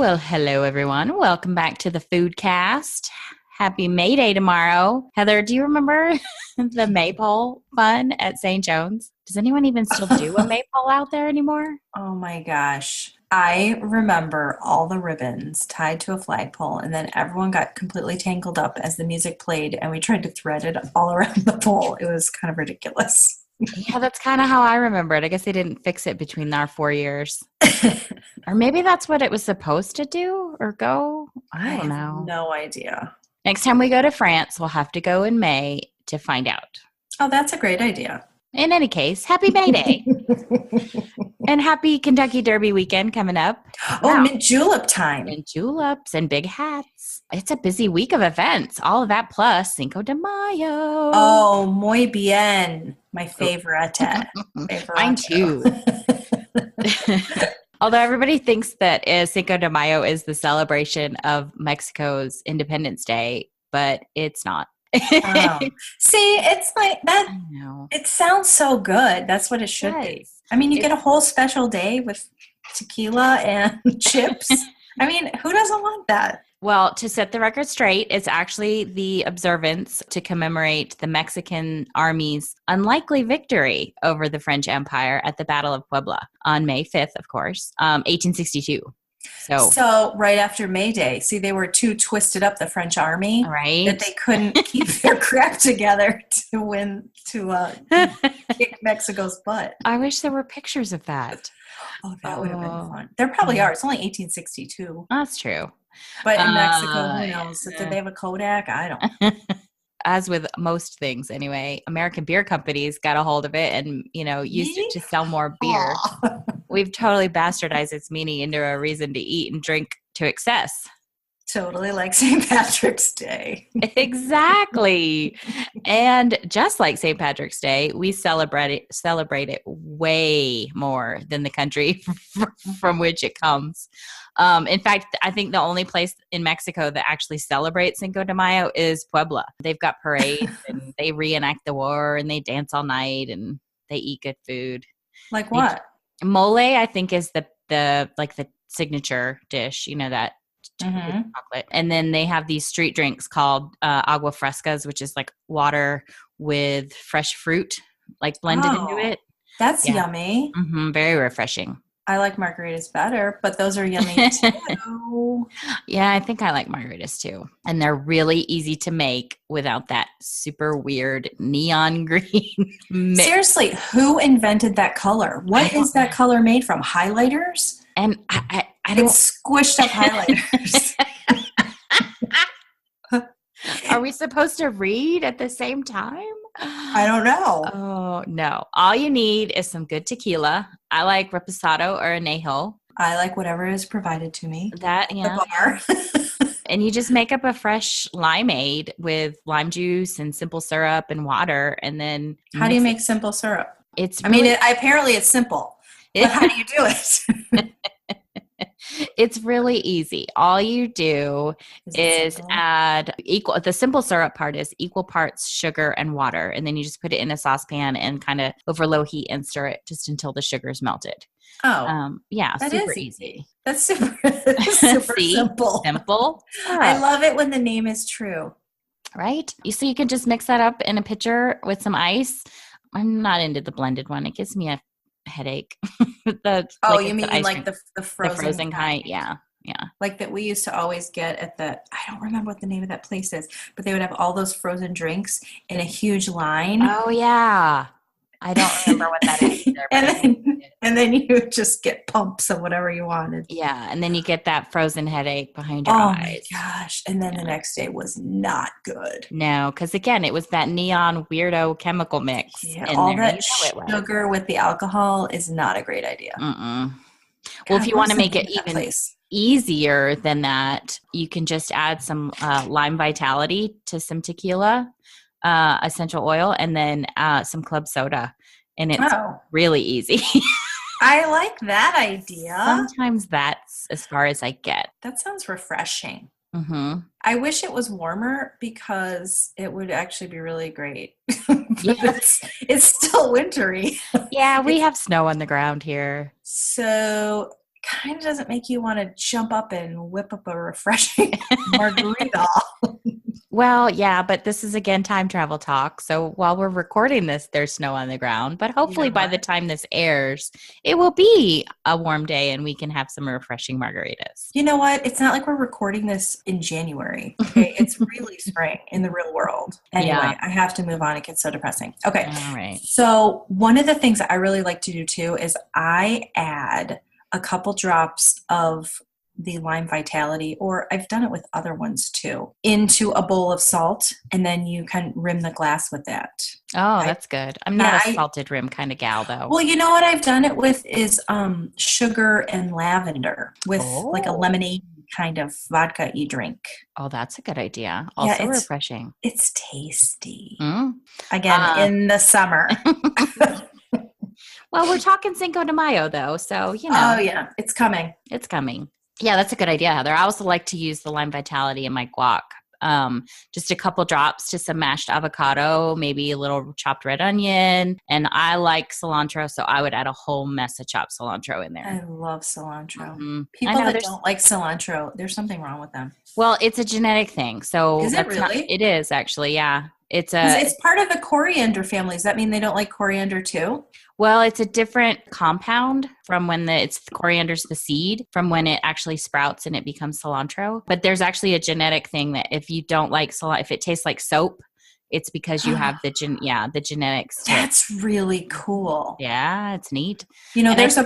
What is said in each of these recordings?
Well, hello everyone. Welcome back to the Foodcast. Happy May Day tomorrow. Heather, do you remember the maypole fun at St. John's? Does anyone even still do a maypole out there anymore? Oh my gosh. I remember all the ribbons tied to a flagpole, and then everyone got completely tangled up as the music played, and we tried to thread it all around the pole. It was kind of ridiculous. Yeah, that's kind of how I remember it. I guess they didn't fix it between our 4 years. Or maybe that's what it was supposed to do or go. I don't have know. no idea. Next time we go to France, we'll have to go in May to find out. Oh, that's a great idea. In any case, happy May Day. And happy Kentucky Derby weekend coming up. Oh, mint julep time. And juleps and big hats. It's a busy week of events. All of that plus Cinco de Mayo. Oh, muy bien. My favorite. Mine too. Although everybody thinks that Cinco de Mayo is the celebration of Mexico's Independence Day, but it's not. Oh. See, it's like that. I know. It sounds so good. That's what it should be. I mean, you get a whole special day with tequila and chips. I mean, who doesn't want that? Well, to set the record straight, it's actually the observance to commemorate the Mexican army's unlikely victory over the French Empire at the Battle of Puebla on May 5th, of course, 1862. So right after May Day, see, they were too twisted up, the French army, right? That they couldn't keep their crap together to win, to kick Mexico's butt. I wish there were pictures of that. Oh, that would have been fun. There probably are. It's only 1862. That's true. But in Mexico, who knows? Did they have a Kodak? I don't. As with most things anyway, American beer companies got a hold of it and, used it to sell more beer. We've totally bastardized its meaning into a reason to eat and drink to excess. Totally like St. Patrick's Day. Exactly. And just like St. Patrick's Day, we celebrate it way more than the country from which it comes. In fact, I think the only place in Mexico that actually celebrates Cinco de Mayo is Puebla. They've got parades and they reenact the war and they dance all night and they eat good food. Like what? Mole, I think, is the signature dish, that chocolate. And then they have these street drinks called agua frescas, which is like water with fresh fruit, like blended into it. That's yummy. Mm-hmm, very refreshing. I like margaritas better, but those are yummy too. Yeah, I think I like margaritas too. And they're really easy to make without that super weird neon green mix. Seriously, who invented that color? What is that color made from? Highlighters? And I don't... It's squished up highlighters. Are we supposed to read at the same time? I don't know. Oh, no. All you need is some good tequila. I like reposado or anejo. I like whatever is provided to me. That, yeah. The bar. And you just make up a fresh limeade with lime juice and simple syrup and water. And then how do you make simple syrup? Apparently it's simple. But how do you do it? It's really easy. All you do is add the simple syrup part is equal parts sugar and water. And then you just put it in a saucepan and kind of over low heat and stir it just until the sugar is melted. Oh, yeah. That super is easy. That's super simple. Simple. I love it when the name is true. Right? You can just mix that up in a pitcher with some ice. I'm not into the blended one. It gives me a headache. You mean like the frozen kind? Yeah. Like that we used to always get at I don't remember what the name of that place is, but they would have all those frozen drinks in a huge line. Oh yeah. I don't remember what that is either, and then you would just get pumps of whatever you wanted. Yeah, and then you get that frozen headache behind your eyes. Oh my gosh. And then the next day was not good. No, because again, it was that neon weirdo chemical mix. Yeah, all that sugar with the alcohol is not a great idea. God, well, if you want to make it even easier than that, you can just add some lime vitality to some tequila, essential oil, and then some club soda. And it's really easy. I like that idea. Sometimes that's as far as I get. That sounds refreshing. Mm-hmm. I wish it was warmer because it would actually be really great. It's still wintry. Yeah, we have snow on the ground here. So kind of doesn't make you want to jump up and whip up a refreshing margarita. Well, yeah, but this is again time travel talk. So while we're recording this, there's snow on the ground. But hopefully by the time this airs, it will be a warm day and we can have some refreshing margaritas. You know what? It's not like we're recording this in January. Okay. It's really spring in the real world. Anyway, Yeah. I have to move on. It gets so depressing. Okay. All right. So one of the things that I really like to do too is I add a couple drops of the Lime Vitality, or I've done it with other ones too, into a bowl of salt, and then you can rim the glass with that. Oh, that's good. I'm not a salted rim kind of gal, though. Well, you know what I've done it with is sugar and lavender with like a lemonade kind of vodka-y drink. Oh, that's a good idea. Also refreshing. It's tasty. Again, in the summer. Well, we're talking Cinco de Mayo, though, so, you know. Oh, yeah. It's coming. It's coming. Yeah, that's a good idea, Heather. I also like to use the Lime Vitality in my guac. Just a couple drops to some mashed avocado, maybe a little chopped red onion. And I like cilantro, so I would add a whole mess of chopped cilantro in there. I love cilantro. Mm-hmm. People that don't like cilantro, there's something wrong with them. Well, it's a genetic thing. So is it really? It is actually, yeah. It's part of the coriander family. Does that mean they don't like coriander too? Well, it's a different compound from when coriander's the seed, from when it actually sprouts and it becomes cilantro. But there's actually a genetic thing that if you don't like cilantro, if it tastes like soap, it's because you have the genetics. That's really cool. Yeah, it's neat. You know, there's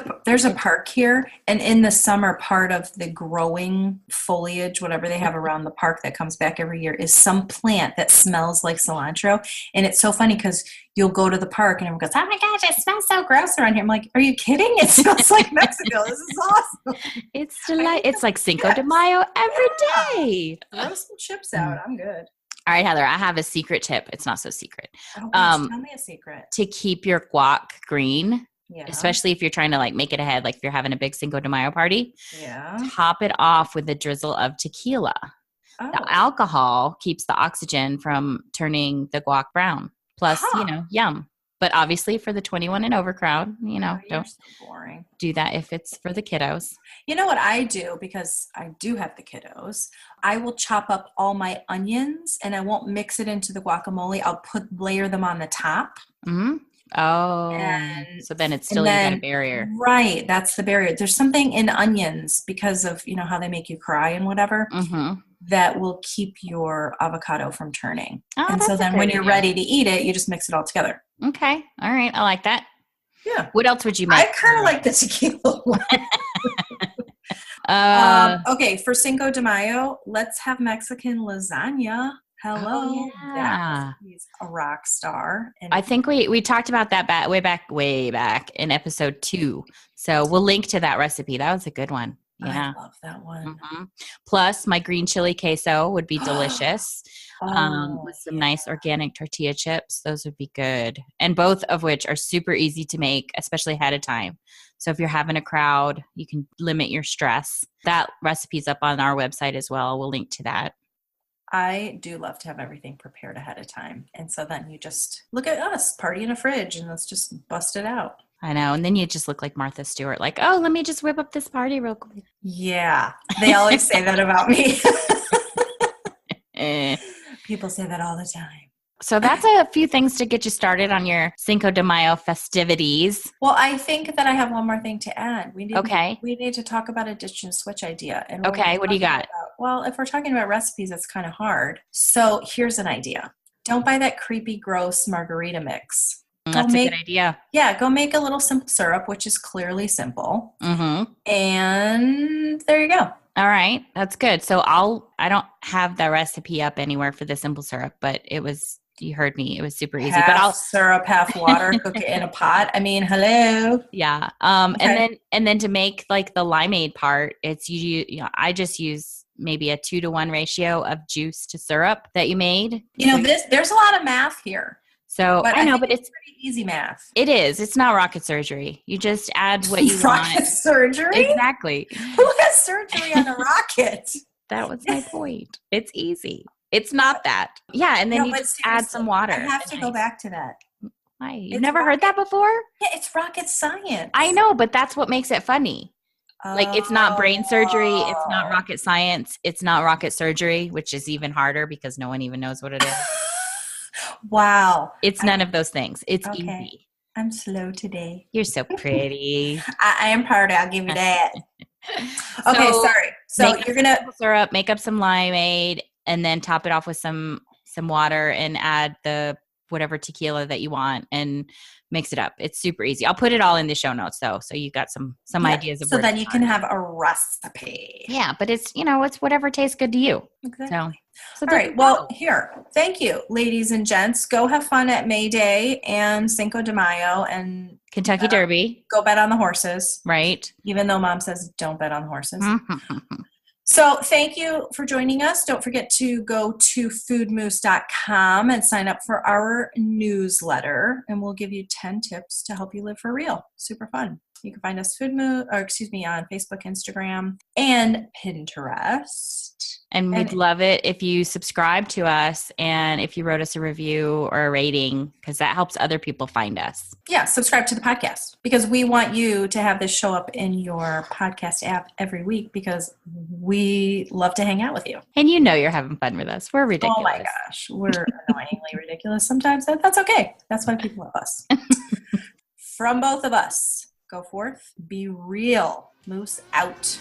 a park here, and in the summer, part of the growing foliage, whatever they have around the park that comes back every year, is some plant that smells like cilantro. And it's so funny because you'll go to the park and everyone goes, "Oh my gosh, it smells so gross around here." I'm like, "Are you kidding? It smells like Mexico. This is awesome." It's like Cinco de Mayo every day. Throw some chips out. I'm good. All right, Heather, I have a secret tip. It's not so secret. Oh, gosh, tell me a secret. To keep your guac green, yeah. Especially if you're trying to like make it ahead, like if you're having a big Cinco de Mayo party, yeah. Top it off with a drizzle of tequila. Oh. The alcohol keeps the oxygen from turning the guac brown. Plus, yum. But obviously for the 21 and over crowd, don't so boring. Do that if it's for the kiddos. You know what I do, because I do have the kiddos, I will chop up all my onions and I won't mix it into the guacamole. I'll layer them on the top. Mm-hmm. Oh, so then it's still got a barrier. Right. That's the barrier. There's something in onions because of, how they make you cry and whatever. Mm-hmm. That will keep your avocado from turning. Oh, and so then when you're ready to eat it, you just mix it all together. Okay. All right. I like that. Yeah. What else would you make? I kind of like the tequila one. Okay. For Cinco de Mayo, let's have Mexican lasagna. Hello. Oh, yeah. He's a rock star. And I think we talked about that way back in episode 2. So we'll link to that recipe. That was a good one. Yeah. I love that one. Mm-hmm. Plus, my green chili queso would be delicious with some nice organic tortilla chips. Those would be good. And both of which are super easy to make, especially ahead of time. So if you're having a crowd, you can limit your stress. That recipe's up on our website as well. We'll link to that. I do love to have everything prepared ahead of time. And so then you just look at us, party in a fridge, and let's just bust it out. I know. And then you just look like Martha Stewart, like, oh, let me just whip up this party real quick. Yeah. They always say that about me. People say that all the time. So that's a few things to get you started on your Cinco de Mayo festivities. Well, I think that I have one more thing to add. We need to talk about a ditch and switch idea. And what do you got? Well, if we're talking about recipes, it's kind of hard. So here's an idea. Don't buy that creepy, gross margarita mix. That's a good idea. Yeah, go make a little simple syrup, which is clearly simple. Mm-hmm. And there you go. All right. That's good. So I don't have the recipe up anywhere for the simple syrup, but you heard me. It was super easy. Half syrup, half water, cook it in a pot. I mean, hello. Yeah. Okay. And then to make like the limeade part, it's I just use maybe a 2-to-1 ratio of juice to syrup that you made. There's a lot of math here. So but I know, but it's pretty easy math. It is. It's not rocket surgery. You just add what you want. Rocket surgery? Exactly. Who has surgery on a rocket? That was my point. It's easy. It's not that. Yeah, and then you just add some water. I have to go back to that. Why? You've never heard that before? Yeah, it's rocket science. I know, but that's what makes it funny. Like, it's not brain surgery. It's not Oh. rocket science. It's not rocket surgery, which is even harder because no one even knows what it is. Wow. It's none of those things. It's Okay. easy. I'm slow today. You're so pretty. I am party. I'll give you that. Okay, So sorry. So make up you're some gonna. simple syrup, make up some limeade, and then top it off with some water and add the whatever tequila that you want and mix it up. It's super easy. I'll put it all in the show notes though, so you got some Yeah. ideas of So where to then you start. can have a recipe. Yeah, but it's it's whatever tastes good to you. Exactly. So All there right. you Well, go. here. Thank you, ladies and gents. Go have fun at May Day and Cinco de Mayo and Kentucky Derby, go bet on the horses. right? Even though mom says don't bet on the horses. So thank you for joining us. Don't forget to go to foodmoose.com and sign up for our newsletter, and we'll give you 10 tips to help you live for real. Super fun. You can find us on Facebook, Instagram, and Pinterest. And we'd love it if you subscribe to us and if you wrote us a review or a rating, because that helps other people find us. Yeah, subscribe to the podcast because we want you to have this show up in your podcast app every week because we love to hang out with you. And you're having fun with us. We're ridiculous. Oh my gosh, we're annoyingly ridiculous sometimes. That's okay. That's why people love us. From both of us, go forth, be real, moose out.